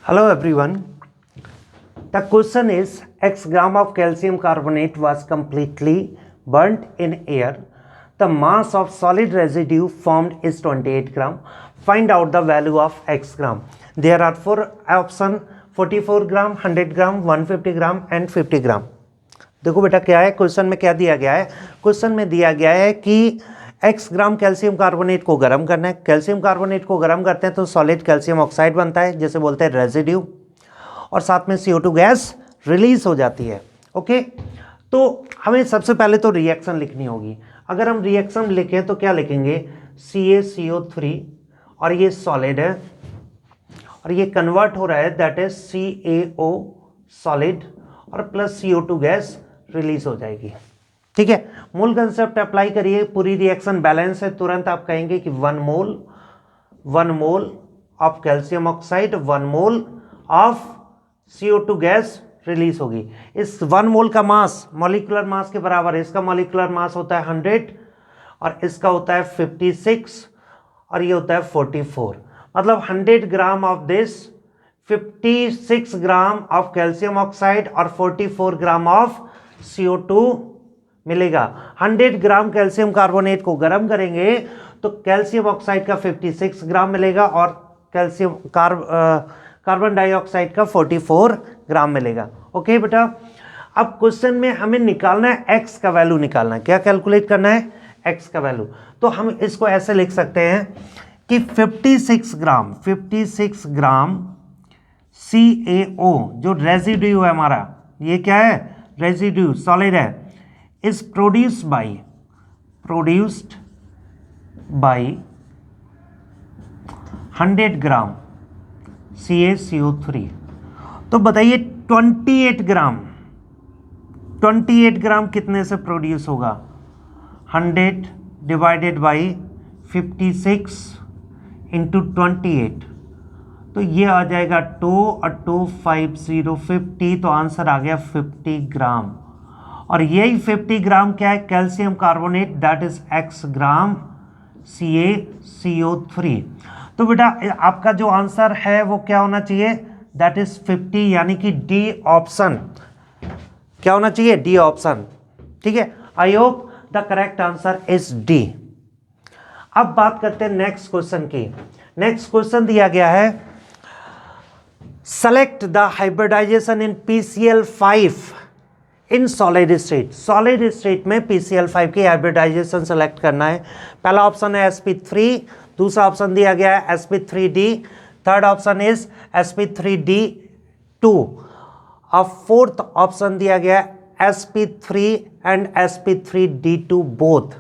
Hello everyone. The question is X gram of calcium carbonate was completely burnt in air. The mass of solid residue formed is 28 gram. Find out the value of X gram. There are four options: 44 gram, 100 gram, 150 gram and 50 gram. देखो बेटा क्या है question में, क्या दिया गया है। Question में दिया गया है कि x ग्राम कैल्शियम कार्बोनेट को गर्म करना है। कैल्शियम कार्बोनेट को गर्म करते हैं तो सॉलिड कैल्शियम ऑक्साइड बनता है, जैसे बोलते हैं रेजिड्यू, और साथ में CO2 गैस रिलीज हो जाती है। ओके, तो हमें सबसे पहले तो रिएक्शन लिखनी होगी। अगर हम रिएक्शन लिखें तो क्या लिखेंगे, CaCO3, और ये सॉलिड है और ये कन्वर्ट हो रहा है, दैट इज CaO सॉलिड और प्लस CO2 गैस रिलीज हो जाएगी। ठीक है, मूल कंसेप्ट अप्लाई करिए, पूरी रिएक्शन बैलेंस है, तुरंत आप कहेंगे कि 1 mole of calcium oxide 1 mole of CO2 gas release होगी। इस 1 मोल का मास मॉलिक्यूलर मास के बराबर है। इसका मॉलिक्यूलर मास होता है 100 और इसका होता है 56 और ये होता है 44। मतलब 100 gram of this, 56 gram of calcium oxide और 44 ग्राम ऑफ CO2 मिलेगा। 100 ग्राम कैल्शियम कार्बोनेट को गर्म करेंगे तो कैल्शियम ऑक्साइड का 56 ग्राम मिलेगा और कैल्शियम कार्बन डाइऑक्साइड का 44 ग्राम मिलेगा। ओके बेटा, अब क्वेश्चन में हमें निकालना है x का वैल्यू निकालना है। क्या कैलकुलेट करना है, x का वैल्यू। तो हम इसको ऐसे लिख सकते हैं कि 56 ग्राम CaO जो रेजिड्यू है हमारा, ये क्या है, रेजिड्यू सॉलिड है, is produced by 100 gram CaCO3। तो बताइए 28 ग्राम कितने से प्रोड्यूस होगा, 100 डिवाइडेड बाई 56 इंटू 28, तो ये आ जाएगा 2 और 2 50, तो आंसर आ गया 50 ग्राम। और यही 50 ग्राम क्या है, calcium carbonate, that is x gram CaCO3। तो बेटा आपका जो आंसर है वो क्या होना चाहिए, दैट इज 50, यानी कि डी ऑप्शन। क्या होना चाहिए, डी ऑप्शन। ठीक है, I hope the correct answer is D. अब बात करते हैं नेक्स्ट क्वेश्चन की। नेक्स्ट क्वेश्चन दिया गया है, select the hybridisation in PCl5 in solid state. Solid state में PCl5 की हाइब्रिडाइजेशन सेलेक्ट करना है। पहला ऑप्शन है sp3, दूसरा ऑप्शन दिया गया है sp3d, third option is sp3d2 और फोर्थ ऑप्शन दिया गया है sp3 एंड sp3d2 बोथ।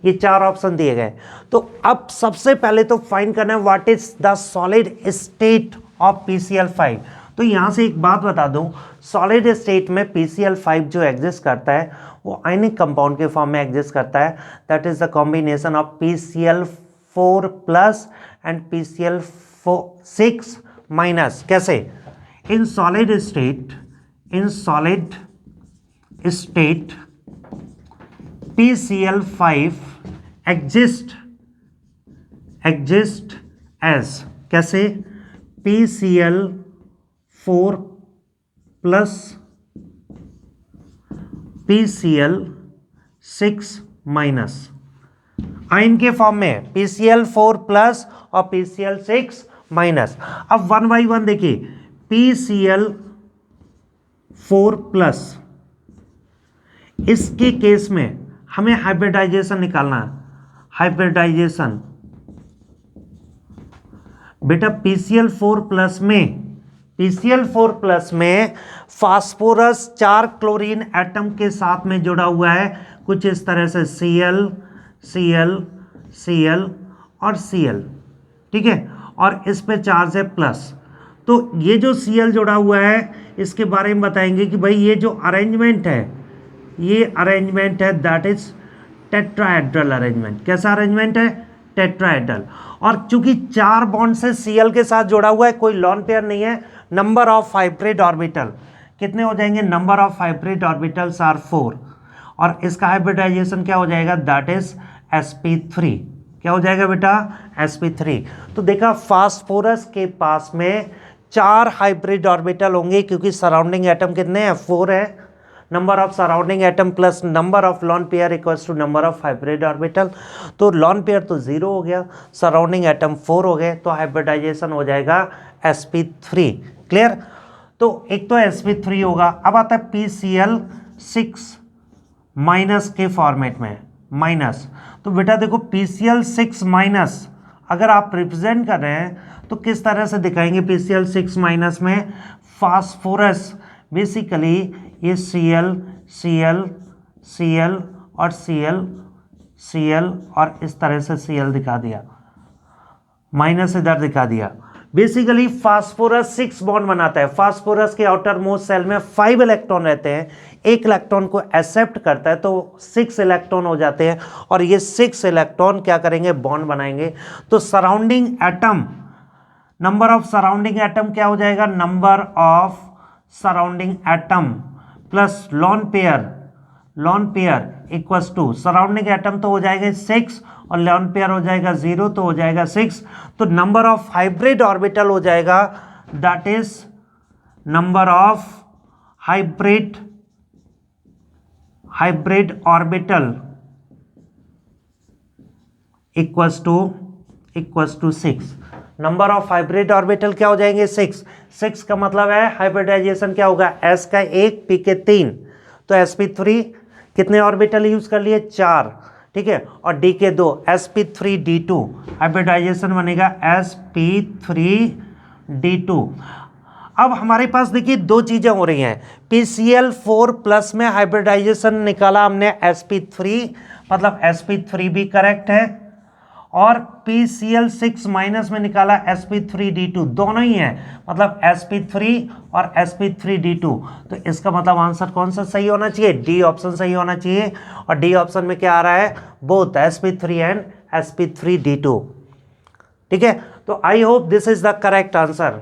ये चार ऑप्शन दिए गए। तो अब सबसे पहले तो फाइंड करना है what is the solid state of PCl5। तो यहां से एक बात बता दूं, सॉलिड स्टेट में PCl5 जो एग्जिस्ट करता है वो आयनिक कंपाउंड के फॉर्म में एग्जिस्ट करता है, that is the combination of PCl4 plus and PCl6 minus. कैसे, in solid state PCl5 exist as, कैसे, PCl4 plus PCl6 minus, ion के फॉर्म में PCl4 प्लस और PCl6 माइनस। अब 1 बाई 1 देखिए, PCl4 प्लस, इसके केस में हमें हाइब्रिडाइजेशन निकालना है। हाइब्रिडाइजेशन बेटा PCl4 प्लस में फास्फोरस 4 क्लोरीन एटम के साथ में जुड़ा हुआ है, कुछ इस तरह से Cl और Cl। ठीक है, और इस पे चार्ज है प्लस। तो ये जो Cl जुड़ा हुआ है इसके बारे में बताएंगे कि भाई ये जो अरेंजमेंट है, ये अरेंजमेंट है दैट इज टेट्राहेड्रल अरेंजमेंट। कैसा अरेंजमेंट है, टेट्राहेड्रल। और चूंकि 4 बॉन्ड से Cl के साथ जुड़ा हुआ है, कोई लॉन पेयर नहीं है, नंबर ऑफ हाइब्रिड ऑर्बिटल कितने हो जाएंगे, number of hybrid orbitals are 4, और इसका हाइब्रिडाइजेशन क्या हो जाएगा, दैट इज sp3। क्या हो जाएगा बेटा, sp3। तो देखा फास्फोरस के पास में 4 हाइब्रिड ऑर्बिटल होंगे, क्योंकि सराउंडिंग एटम कितने हैं, 4 है। Number of surrounding atom plus number of lone pair equals to number of hybrid orbital. तो लॉन पेयर तो 0 हो गया, सराउंडिंग एटम 4 हो गए, तो हाइब्रिडाइजेशन हो जाएगा sp3। क्लियर। तो एक तो sp3 होगा। अब आता है PCl6 माइनस के फॉर्मेट में, माइनस। तो बेटा देखो PCl6 माइनस अगर आप रिप्रेजेंट कर रहे हैं तो किस तरह से दिखाएंगे PCl6 माइनस में, फास्फोरस, बेसिकली ये Cl Cl Cl और Cl Cl और इस तरह से Cl दिखा दिया, माइनस इधर दिखा दिया। बेसिकली फास्फोरस 6 बॉन्ड बनाता है। फास्फोरस के आउटर मोस्ट सेल में 5 इलेक्ट्रॉन रहते हैं, एक इलेक्ट्रॉन को एक्सेप्ट करता है तो 6 इलेक्ट्रॉन हो जाते हैं, और ये 6 इलेक्ट्रॉन क्या करेंगे, बॉन्ड बनाएंगे। तो surrounding atom, number of surrounding atom क्या हो जाएगा, number of surrounding atom plus lone pair equals to, surrounding atom तो हो जाएगा 6 और लॉन पेयर हो जाएगा 0, तो हो जाएगा 6। तो नंबर ऑफ हाइब्रिड ऑर्बिटल हो जाएगा, that is number of hybrid orbital equals to 6। Number of hybrid orbital क्या हो जाएंगे, 6 का मतलब है हाइब्रिडाइजेशन क्या होगा, s का 1 p के 3, तो sp3 कितने ऑर्बिटल यूज कर लिए, 4, ठीक है, और d के 2, sp3d2, हाइब्रिडाइजेशन बनेगा sp3d2। अब हमारे पास देखिए दो चीजें हो रही हैं, PCl4 प्लस में हाइब्रिडाइजेशन निकाला हमने sp3, मतलब sp3 भी करेक्ट है, और PCl6 माइनस में निकाला sp3d2, दोनों ही हैं, मतलब sp3 और sp3d2। तो इसका मतलब आंसर कौन सा सही होना चाहिए, डी ऑप्शन सही होना चाहिए। और डी ऑप्शन में क्या आ रहा है, बोथ sp3 एंड sp3d2। ठीक है, तो I hope this is the correct answer.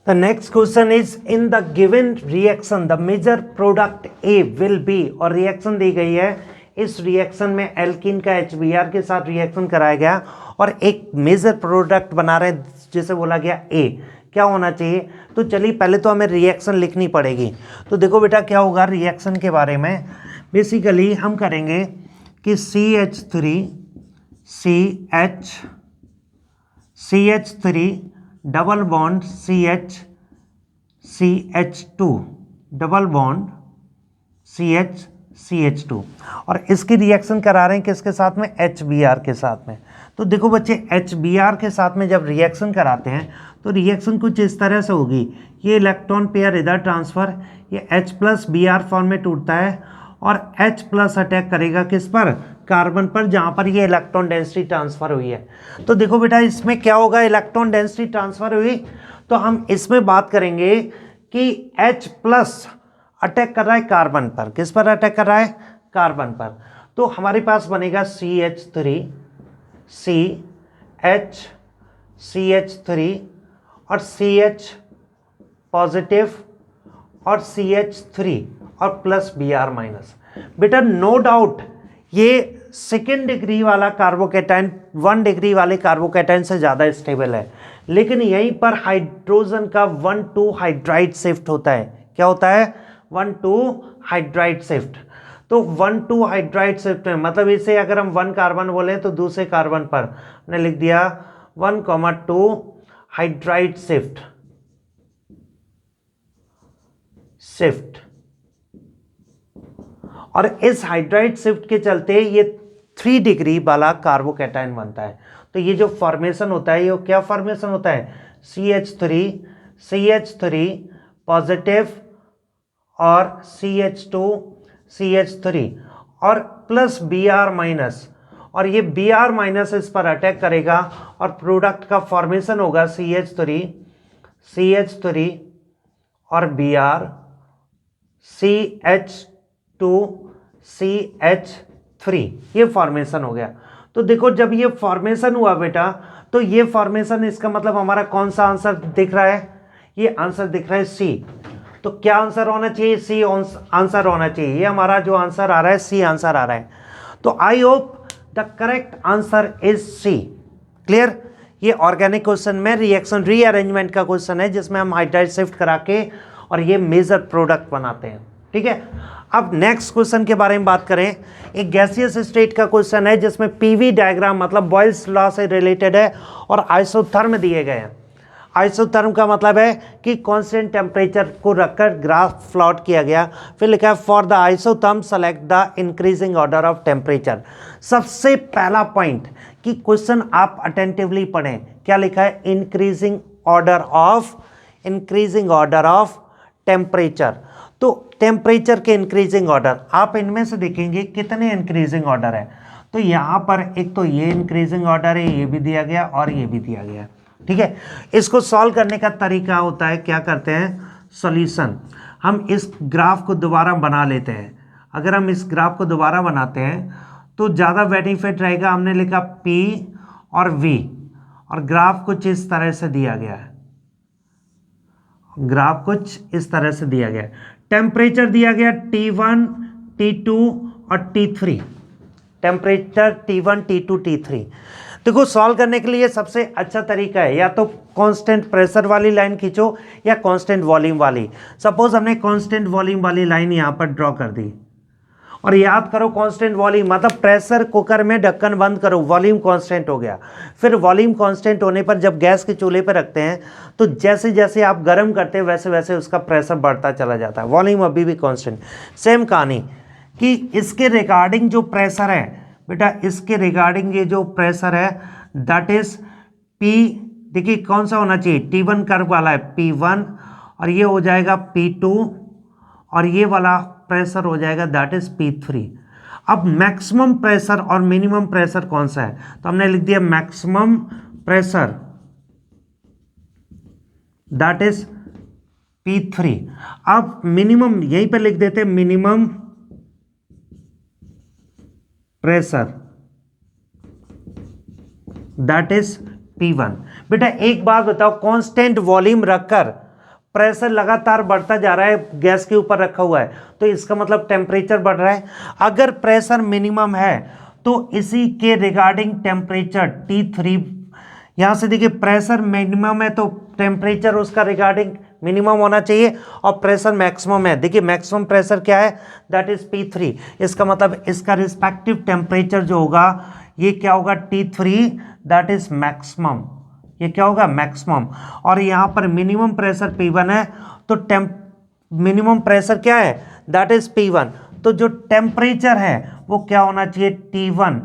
The next question is, in the given reaction the major product A will be, और रिएक्शन दी गई है, इस रिएक्शन में एल्कीन का HBr के साथ रिएक्शन कराया गया और एक मेजर प्रोडक्ट बना रहे हैं जिसे बोला गया A, क्या होना चाहिए। तो चलिए पहले तो हमें रिएक्शन लिखनी पड़ेगी। तो देखो बेटा क्या होगा रिएक्शन के बारे में, बेसिकली हम करेंगे कि CH3 double bond CH2 double bond CH2, और इसकी रिएक्शन करा रहे हैं किसके साथ में, HBr के साथ में। तो देखो बच्चे HBr के साथ में जब रिएक्शन कराते हैं तो रिएक्शन कुछ इस तरह से होगी, ये इलेक्ट्रॉन पेयर इधर ट्रांसफर, ये H प्लस Br फॉर्म में टूटता है और H प्लस अटैक करेगा किस पर, कार्बन पर, जहां पर ये इलेक्ट्रॉन डेंसिटी ट्रांसफर हुई है। तो देखो बेटा इसमें क्या होगा, इलेक्ट्रॉन डेंसिटी ट्रांसफर हुई तो हम इसमें बात करेंगे कि H प्लस अटैक कर रहा है कार्बन पर, किस पर अटैक कर रहा है, कार्बन पर। तो हमारे पास बनेगा CH3 और CH पॉजिटिव और CH3 और प्लस Br माइनस। बेटा नो डाउट ये सेकेंड डिग्री वाला कार्बोकेटाइन 1 डिग्री वाले कार्बोकेटाइन से ज़्यादा स्टेबल है, लेकिन यहीं पर हाइड्रोजन का 1,2 हाइड्राइड शिफ्ट होता है। क्या होता है, 1,2 हाइड्राइड शिफ्ट। तो 1,2 हाइड्राइड शिफ्ट में मतलब इसे अगर हम 1 कार्बन बोलें तो दूसरे कार्बन पर हमने लिख दिया 1,2 हाइड्राइड शिफ्ट। और इस हाइड्राइड शिफ्ट के चलते ये 3 डिग्री वाला कार्बोकेटाइन बनता है। तो ये जो फॉर्मेशन होता है ये क्या फॉर्मेशन होता है, CH3 पॉजिटिव और CH3 और प्लस Br माइनस, और ये Br माइनस इस पर अटैक करेगा और प्रोडक्ट का फॉर्मेशन होगा CH3 और Br, CH2CH3, ये फॉर्मेशन हो गया। तो देखो जब ये फॉर्मेशन हुआ बेटा तो ये फॉर्मेशन, इसका मतलब हमारा कौन सा आंसर दिख रहा है, ये आंसर दिख रहा है C। तो क्या आंसर होना चाहिए, C आंसर होना चाहिए। ये हमारा जो आंसर आ रहा है C आंसर आ रहा है। तो I hope the correct answer is C। Clear? ये ऑर्गेनिक क्वेश्चन में रिएक्शन रीअरेंजमेंट का क्वेश्चन है जिसमें हम हाइड्राइड शिफ्ट करा के और ये मेजर प्रोडक्ट बनाते हैं, ठीक है। अब नेक्स्ट क्वेश्चन के बारे में बात करें, एक गैसियस स्टेट का क्वेश्चन है जिसमें पीवी डायग्राम मतलब बॉयल्स लॉ से रिलेटेड है और आइसोथर्म दिए गए हैं। आइसोथर्म का मतलब है कि कांस्टेंट टेम्परेचर को रखकर ग्राफ प्लॉट किया गया। फिर लिखा है for the isotherm select the increasing order of temperature. सबसे पहला पॉइंट कि क्वेश्चन आप अटेंटिवली पढ़ें, क्या लिखा है? Increasing order of temperature. तो टेम्परेचर के इंक्रीजिंग ऑर्डर आप इनमें से देखेंगे कितने इंक्रीजिंग ऑर्डर है। तो यहाँ पर एक तो ये इंक्रीजिंग ऑर्डर है, ये भी दिया गया और ये भी दिया गया, ठीक है। इसको सॉल्व करने का तरीका होता है, क्या करते हैं? सॉल्यूशन। हम इस ग्राफ को दोबारा बना लेते हैं। अगर हम इस ग्राफ को दोबारा बनाते हैं तो ज़्यादा बेनिफिट रहेगा। हमने लिखा P और V और ग्राफ कुछ इस तरह से दिया गया है। ग्राफ कुछ इस तरह से दिया गया है। टेम्परेचर दिया गया T1, T2 और T3। Temperature T1, T2, T3। देखो सॉल्व करने के लिए सबसे अच्छा तरीका है या तो कांस्टेंट प्रेशर वाली लाइन खींचो या कांस्टेंट वॉल्यूम वाली। सपोज हमने कांस्टेंट वॉल्यूम वाली लाइन यहाँ पर ड्रॉ कर दी और याद करो कांस्टेंट वॉल्यूम मतलब प्रेशर कुकर में ढक्कन बंद करो, वॉल्यूम कांस्टेंट हो गया। फिर वॉल्यूम कांस्टेंट होने पर जब गैस के चूल्हे पर रखते हैं तो जैसे जैसे आप गर्म करते हैं वैसे वैसे उसका प्रेशर बढ़ता चला जाता है, वॉल्यूम अभी भी कांस्टेंट। सेम कहानी कि इसके रिगार्डिंग जो प्रेशर है बेटा, इसके रिगार्डिंग ये जो प्रेशर है दैट इज P, देखिए कौन सा होना चाहिए? T1 कर्व वाला है P1 और ये हो जाएगा P2 और ये वाला प्रेशर हो जाएगा दैट इज P3। अब मैक्सिमम प्रेशर और मिनिमम प्रेशर कौन सा है? तो हमने लिख दिया maximum pressure that is P3। अब मिनिमम यहीं पे लिख देते, minimum pressure that is P1। बेटा एक बात बताओ, कांस्टेंट वॉल्यूम रखकर प्रेशर लगातार बढ़ता जा रहा है, गैस के ऊपर रखा हुआ है, तो इसका मतलब टेम्परेचर बढ़ रहा है। अगर प्रेशर मिनिमम है तो इसी के रिगार्डिंग टेम्परेचर T3, यहां से देखिए प्रेशर मिनिमम है तो टेम्परेचर उसका रिगार्डिंग मिनिमम होना चाहिए और प्रेशर मैक्सिमम है। देखिए मैक्सिमम प्रेशर क्या है? That is P3। इसका मतलब इसका रिस्पेक्टिव टेम्परेचर जो होगा ये क्या होगा? T3 that is maximum. ये क्या होगा? मैक्सिमम। और यहाँ पर मिनिमम प्रेशर P1 है तो मिनिमम प्रेशर क्या है? That is P1। तो जो टेम्परेचर है वो क्या होना चाहिए? T1।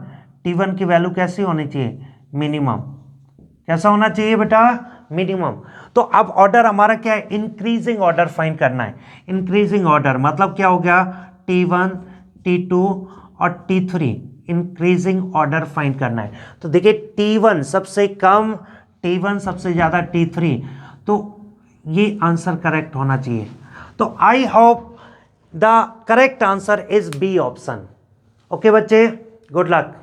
T1 की वैल्यू कैसी होनी चाहिए? मिनिमम। कैसा होना चाहिए बेटा? मिनिमम। तो अब ऑर्डर हमारा क्या है? इंक्रीजिंग ऑर्डर फाइंड करना है। इंक्रीजिंग ऑर्डर मतलब क्या हो गया? T1, T2 और T3 इंक्रीजिंग ऑर्डर फाइंड करना है। तो देखिए T1 सबसे कम, T1 सबसे ज्यादा, T3, तो ये आंसर करेक्ट होना चाहिए। तो I hope the correct answer is B option. Okay बच्चे, गुड लक।